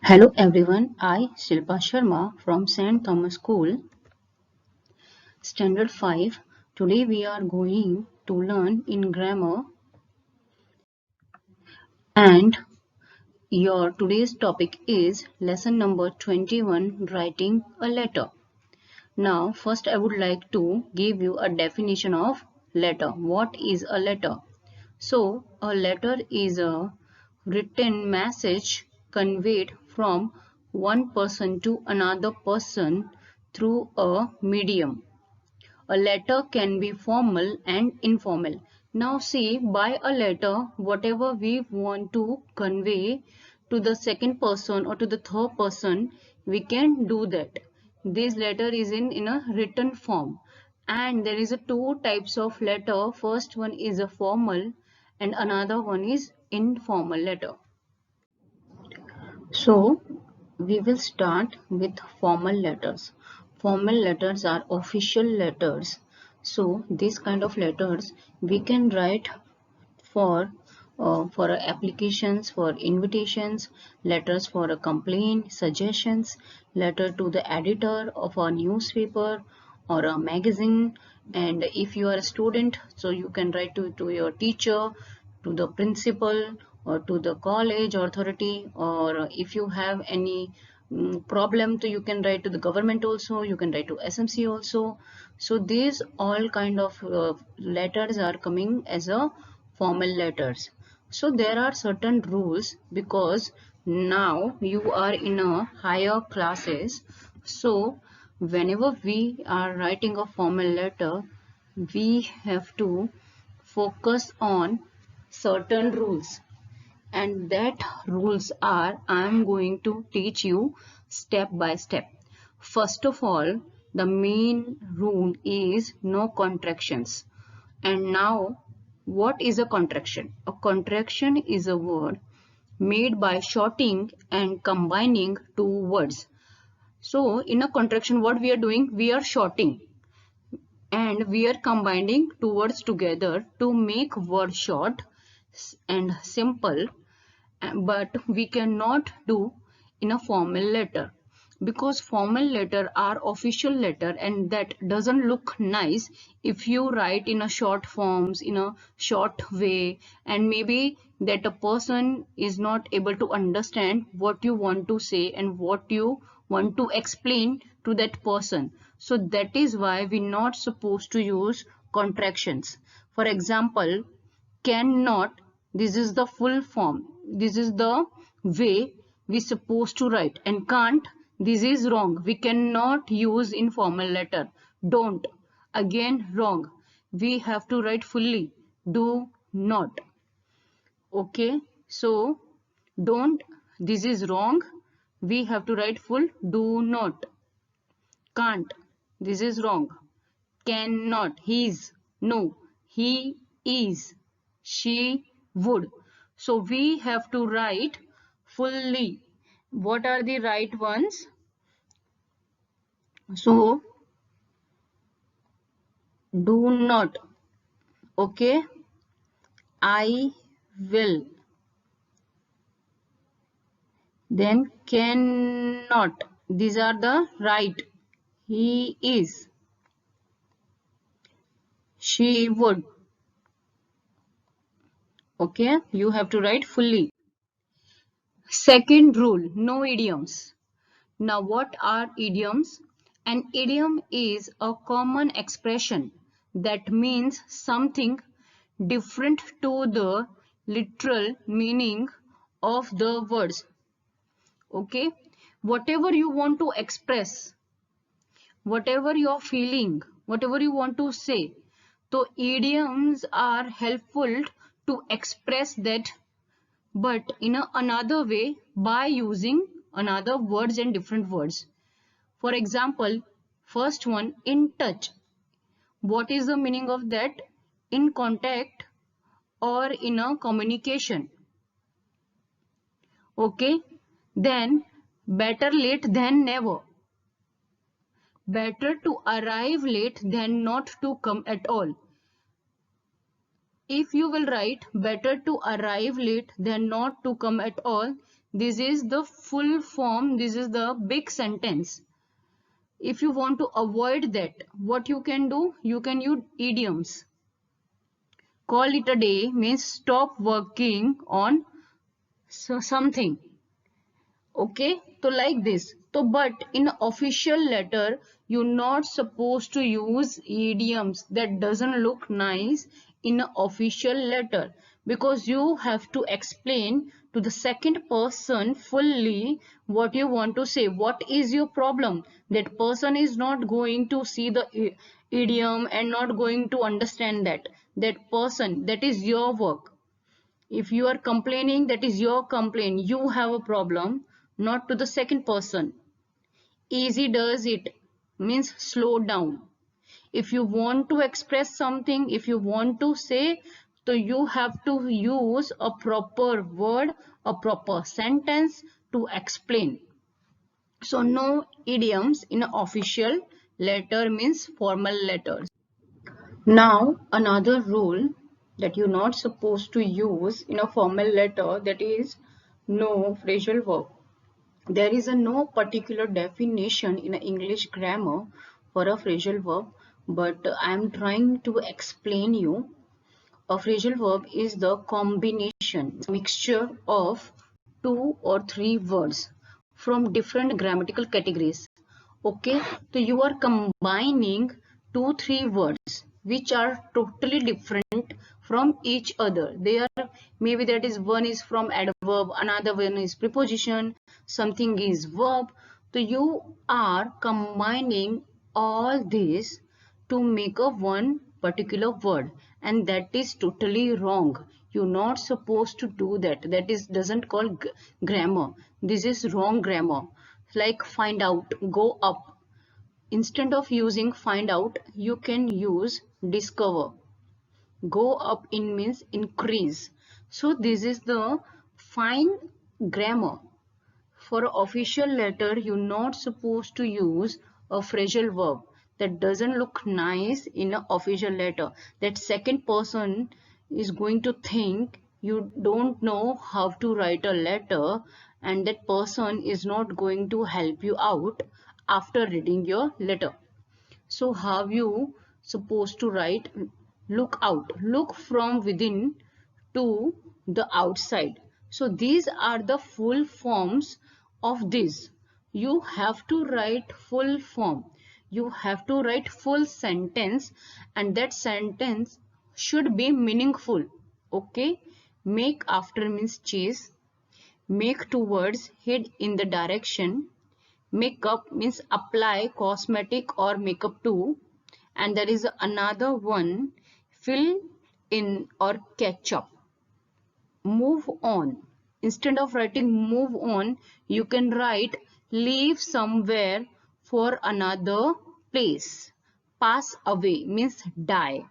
Hello everyone, I Shilpa Sharma from St. Thomas School, Standard 5. Today we are going to learn in grammar and your today's topic is lesson number 21, writing a letter. Now first I would like to give you a definition of letter. What is a letter? So a letter is a written message conveyed from one person to another person through a medium. A letter can be formal and informal. Now see, by a letter, whatever we want to convey to the second person or to the third person, we can do that. This letter is in a written form. And there is a two types of letter. First one is a formal and another one is informal letter. So we will start with formal letters. Formal letters are official letters. So this kind of letters we can write for applications, for invitations, letters for a complaint, suggestions, letter to the editor of a newspaper or a magazine. And if you are a student, so you can write to your teacher, to the principal, or to the college authority, or if you have any problem, so you can write to the government also, you can write to SMC also. So these all kind of letters are coming as a formal letters. So there are certain rules because now you are in a higher classes. So whenever we are writing a formal letter, we have to focus on certain rules, and that rules are I'm going to teach you step by step. First of all, the main rule is no contractions. And now, what is a contraction? A contraction is a word made by shortening and combining two words. So in a contraction, what we are doing, we are shorting and we are combining two words together to make word short and simple, but we cannot do in a formal letter because formal letter are official letter and that doesn't look nice if you write in a short forms in a short way, and maybe that a person is not able to understand what you want to say and what you want to explain to that person. So that is why we're not supposed to use contractions. For example, cannot, this is the full form, this is the way we supposed to write, and can't, this is wrong, we cannot use informal letter. Don't, again wrong, we have to write fully. Do not. Okay, so don't, this is wrong, we have to write full. Do not. Can't, this is wrong. Cannot, he's, no, he is, she would. So we have to write fully. What are the right ones? So do not. Okay, I will. Then cannot, these are the right. He is, she would. Okay, you have to write fully. Second rule, no idioms. Now, what are idioms? An idiom is a common expression that means something different to the literal meaning of the words. Okay? Whatever you want to express, whatever you're feeling, whatever you want to say, so idioms are helpful to express that, but in another way by using another words and different words. For example, first one, in touch. What is the meaning of that? In contact or in a communication. Okay. Then better late than never. Better to arrive late than not to come at all. If you will write better to arrive late than not to come at all, This is the full form. This is the big sentence. If you want to avoid that, what you can do? You can use idioms. Call it a day means stop working on something. Okay, so like this. So but in official letter you're not supposed to use idioms. That doesn't look nice in an official letter, because you have to explain to the second person fully what you want to say, what is your problem. That person is not going to see the idiom and not going to understand that person. That is your work. If you are complaining, that is your complaint. You have a problem, not to the second person. Easy does it means slow down. If you want to express something, if you want to say, so you have to use a proper word, a proper sentence to explain. So no idioms in an official letter means formal letters. Now another rule that you're not supposed to use in a formal letter, that is no phrasal verb. There is a no particular definition in English grammar for a phrasal verb, but I am trying to explain you. A phrasal verb is the combination, mixture of two or three words from different grammatical categories. Okay, so you are combining two, three words which are totally different from each other. They are, maybe that is one is from adverb, another one is preposition, something is verb. So you are combining all this to make a one particular word, and that is totally wrong. You're not supposed to do that. That is doesn't call grammar. This is wrong grammar. Like find out, go up. Instead of using find out, you can use discover. Go up in means increase. So this is the fine grammar. For an official letter, you're not supposed to use a phrasal verb. That doesn't look nice in an official letter. That second person is going to think you don't know how to write a letter, and that person is not going to help you out after reading your letter. So how you supposed to write? Look out. Look from within to the outside. So these are the full forms of this. You have to write full form. You have to write full sentence, and that sentence should be meaningful. Okay. Make after means chase. Make towards, head in the direction. Makeup means apply cosmetic or makeup to. And there is another one, fill in or catch up. Move on. Instead of writing move on, you can write leave somewhere for another place. Pass away means die.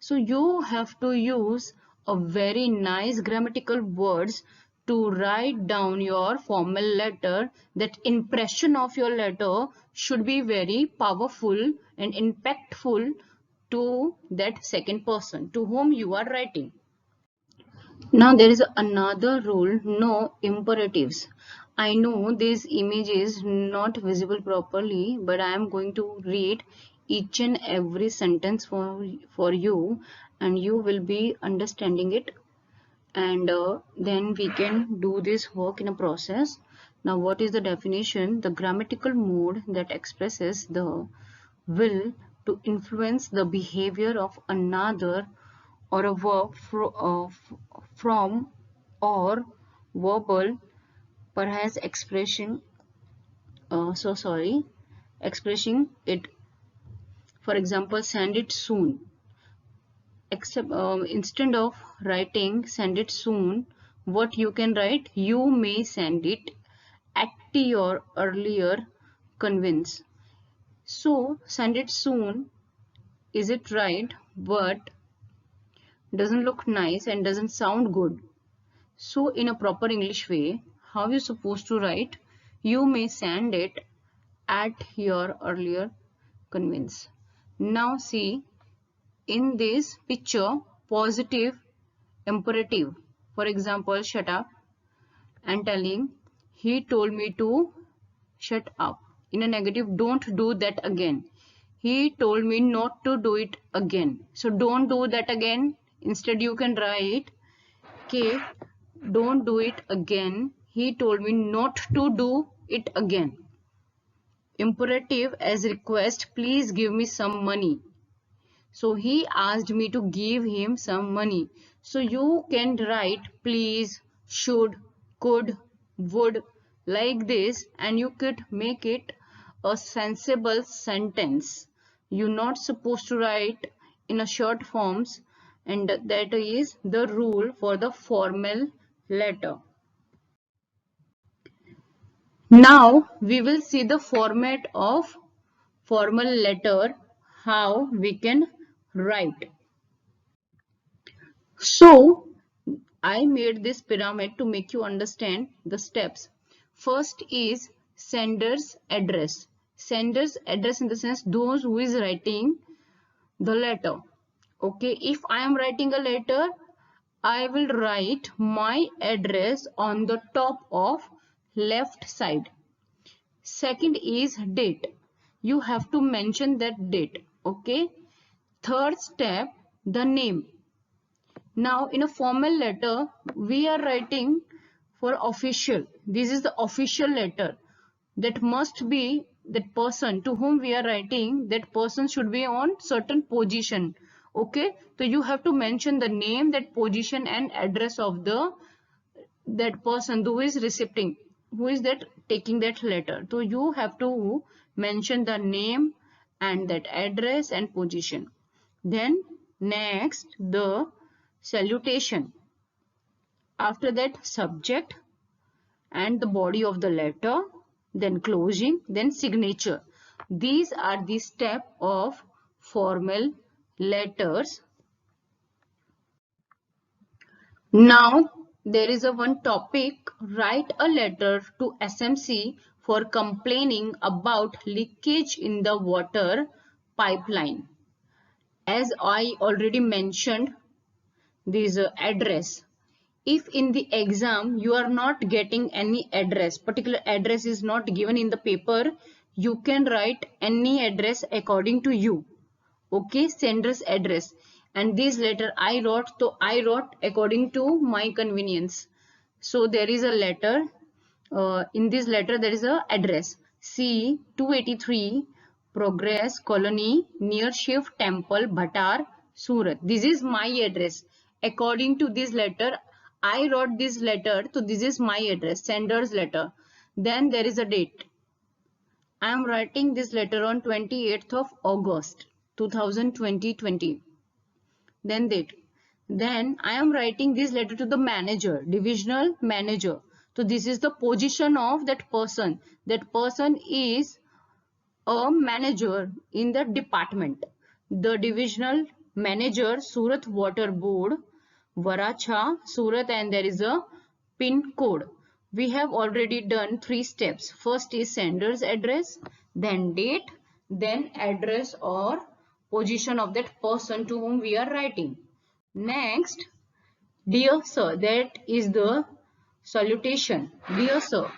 So you have to use a very nice grammatical words to write down your formal letter. That impression of your letter should be very powerful and impactful to that second person to whom you are writing. Now there is another rule, no imperatives. I know this image is not visible properly, but I am going to read each and every sentence for you, and you will be understanding it, and then we can do this work in a process. Now what is the definition? The grammatical mode that expresses the will to influence the behavior of another, or a verb from or verbal, perhaps expression expressing it. For example, send it soon. Except instead of writing send it soon, what you can write? You may send it at your earlier convenience. So send it soon, is it right? But doesn't look nice and doesn't sound good. So in a proper English way, how you supposed to write? You may send it at your earlier convenience. Now see, in this picture, positive imperative. For example, shut up. and telling he told me to shut up. In a negative, don't do that again. He told me not to do it again. So don't do that again. Instead you can write, okay, don't do it again. He told me not to do it again. Imperative as request, please give me some money. So he asked me to give him some money. So you can write please, should, could, would, like this, and you could make it a sensible sentence. You're not supposed to write in a short forms, and that is the rule for the formal letter. Now we will see the format of formal letter, how we can write. So I made this pyramid to make you understand the steps. First is sender's address. Sender's address in the sense those who is writing the letter. Okay, if I am writing a letter, I will write my address on the top of left side. Second is date. You have to mention that date. Okay. Third step, the name. Now in a formal letter, we are writing for official. This is the official letter. That must be that person to whom we are writing, that person should be on certain position. Okay. So you have to mention the name, that position and address of that person who is receiving, who is that taking that letter. So you have to mention the name and that address and position. Then next the salutation. After that subject and the body of the letter, then closing, then signature. These are the steps of formal letters. Now there is a one topic, write a letter to SMC for complaining about leakage in the water pipeline. As I already mentioned, this address. If in the exam you are not getting any address, particular address is not given in the paper, you can write any address according to you. Okay, sender's address. And this letter I wrote, so I wrote according to my convenience. So there is a letter. In this letter there is a address C 283 Progress Colony near Shiv Temple, Bhatar, Surat. This is my address. According to this letter, I wrote this letter. So this is my address, sender's letter. Then there is a date. I am writing this letter on 28th of August 2020. Then date. Then I am writing this letter to the manager, divisional manager. So this is the position of that person. That person is a manager in the department. The divisional manager, Surat Water Board, Varacha, Surat, and there is a pin code. We have already done 3 steps. First is sender's address, then date, then address or position of that person to whom we are writing. Next, dear sir, that is the salutation. Dear sir.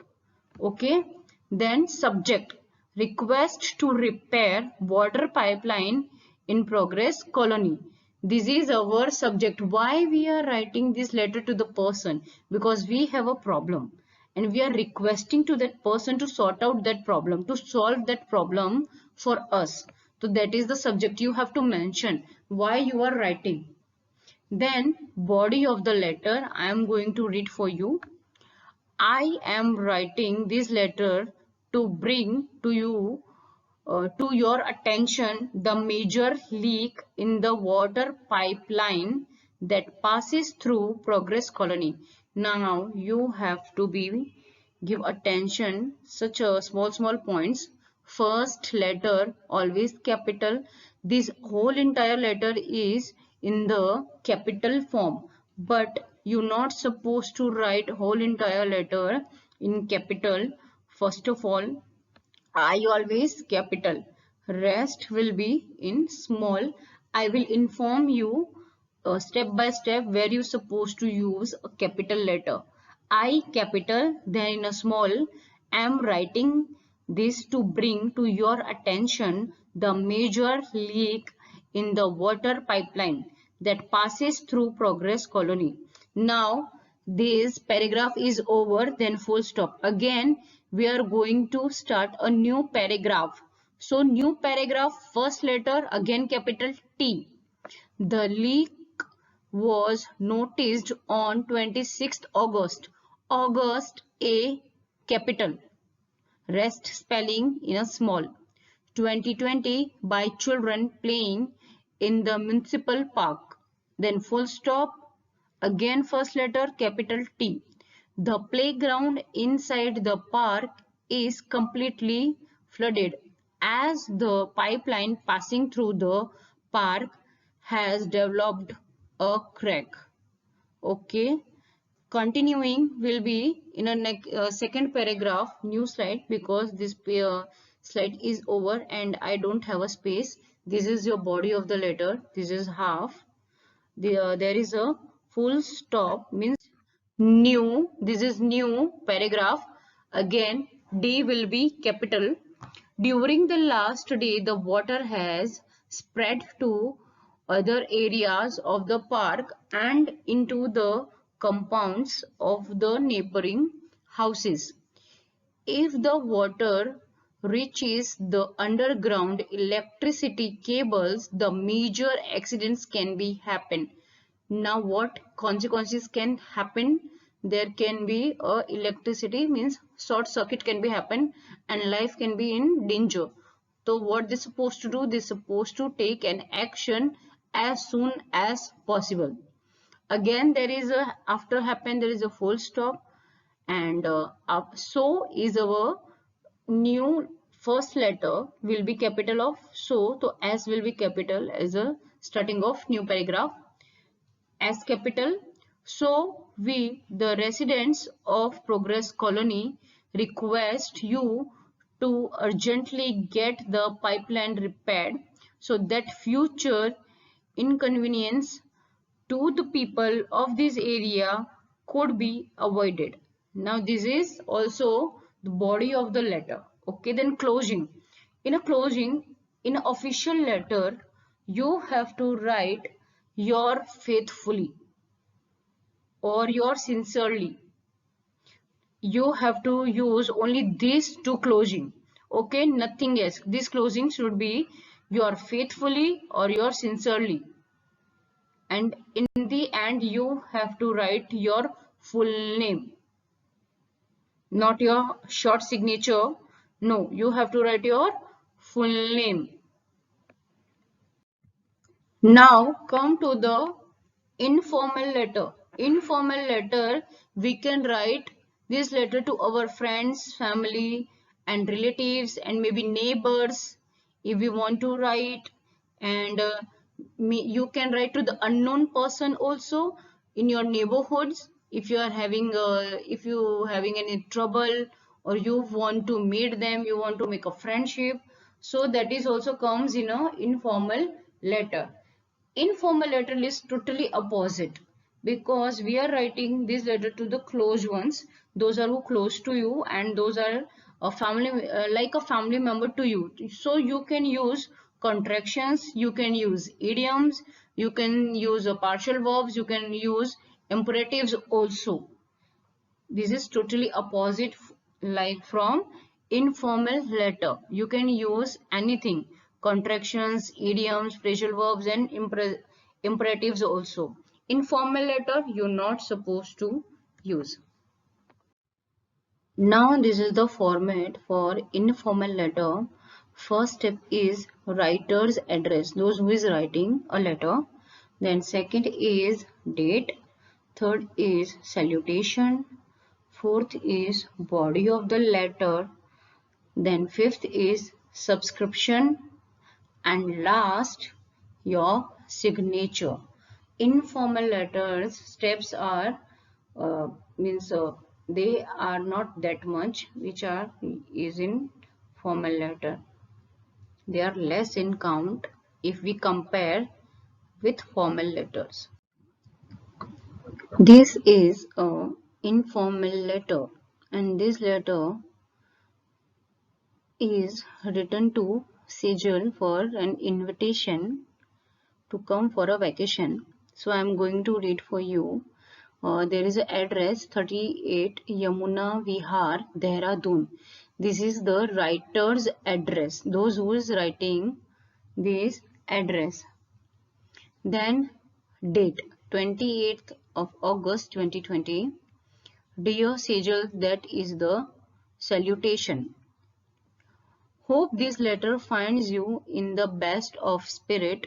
Okay. Then subject, request to repair water pipeline in progress colony. This is our subject. Why we are writing this letter to the person? Because we have a problem and we are requesting to that person to sort out that problem, to solve that problem for us. So that is the subject. You have to mention why you are writing. Then body of the letter, I am going to read for you. I am writing this letter to bring to you to your attention the major leak in the water pipeline that passes through Progress Colony. Now you have to give attention such a small points. First letter always capital. This whole entire letter is in the capital form, but you're not supposed to write whole entire letter in capital. First of all, I always capital. Rest will be in small. I will inform you step by step where you supposed to use a capital letter. I capital, then in a small, am writing this to bring to your attention the major leak in the water pipeline that passes through Progress Colony. Now this paragraph is over, then full stop. Again we are going to start a new paragraph. So new paragraph, first letter again capital T. The leak was noticed on 26th August. August A capital, rest spelling in a small. 2020 by children playing in the municipal park. Then full stop. Again first letter capital T. The playground inside the park is completely flooded as the pipeline passing through the park has developed a crack. Okay, continuing will be in a second paragraph, new slide, because this slide is over and I don't have a space. This is your body of the letter. This is half. There is a full stop, means new. This is new paragraph. Again D will be capital. During the last day, the water has spread to other areas of the park and into the compounds of the neighboring houses. If the water reaches the underground electricity cables, the major accidents can be happen. Now what consequences can happen? There can be a electricity, means short circuit can be happen and life can be in danger. So what they supposed to do? They supposed to take an action as soon as possible. Again there is a, after happen there is a full stop, and so is our new first letter will be capital of so. So S will be capital as a starting of new paragraph. As capital. So we, the residents of Progress Colony, request you to urgently get the pipeline repaired so that future inconvenience to the people of this area could be avoided. Now this is also the body of the letter. Okay, then closing. In a closing, in an official letter, you have to write your faithfully or your sincerely. You have to use only these two closing. Okay, nothing else. This closing should be your faithfully or your sincerely. And in the end you have to write your full name, not your short signature. No, you have to write your full name. Now come to the informal letter. Informal letter, we can write this letter to our friends, family and relatives and maybe neighbors if we want to write. And you can write to the unknown person also in your neighborhoods if you are having if you having any trouble or you want to meet them, you want to make a friendship. So that is also comes in a informal letter. Informal letter is totally opposite, because we are writing this letter to the close ones. Those are who close to you and those are a family, like a family member to you. So you can use contractions, you can use idioms, you can use partial verbs, you can use imperatives also. This is totally opposite, like from informal letter. You can use anything, contractions, idioms, phrasal verbs and imperatives also. Informal letter you're not supposed to use. Now this is the format for informal letter. First step is writer's address, those who is writing a letter. Then second is date. Third is salutation. Fourth is body of the letter. Then fifth is subscription. And last, your signature. Informal letters steps are means they are not that much which are is in formal letter. They are less in count if we compare with formal letters. This is a informal letter, and this letter is written to Sejal for an invitation to come for a vacation. So I am going to read for you. There is an address 38 Yamuna Vihar, Dehradun. This is the writer's address. Those who is writing this address. Then date 28th of August 2020. Dear Sejal, that is the salutation. Hope this letter finds you in the best of spirit.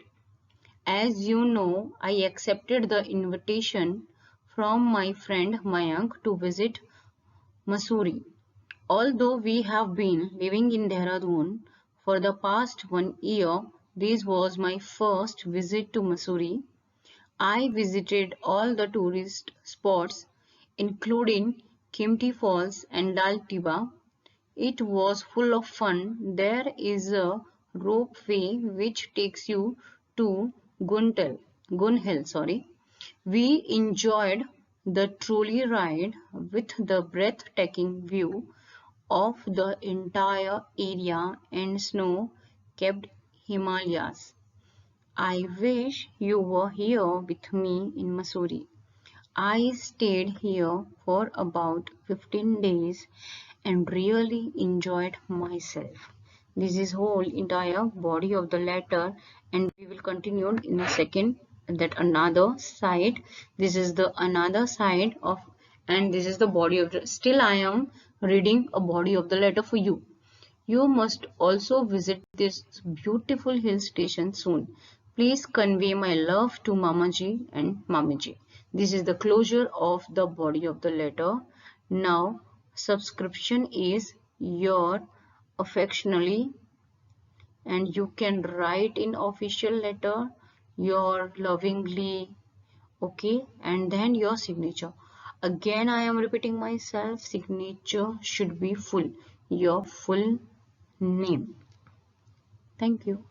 As you know, I accepted the invitation from my friend Mayank to visit Mussoorie. Although we have been living in Dehradun for the past 1 year, this was my first visit to Mussoorie. I visited all the tourist spots, including Khimti Falls and Dal Tiba. It was full of fun. There is a ropeway which takes you to Gun Hill. We enjoyed the trolley ride with the breathtaking view of the entire area and snow-capped Himalayas. I wish you were here with me in Mussoorie. I stayed here for about 15 days and really enjoyed myself. This is whole entire body of the letter, and we will continue in a second. That another side, this is the another side of, and this is the body of the, still I am reading a body of the letter for you. You must also visit this beautiful hill station soon. Please convey my love to Mamaji and Mamiji. This is the closure of the body of the letter. Now, subscription is your affectionately, and you can write in official letter your lovingly, okay, and then your signature. Again, I am repeating myself, signature should be full, your full name. Thank you.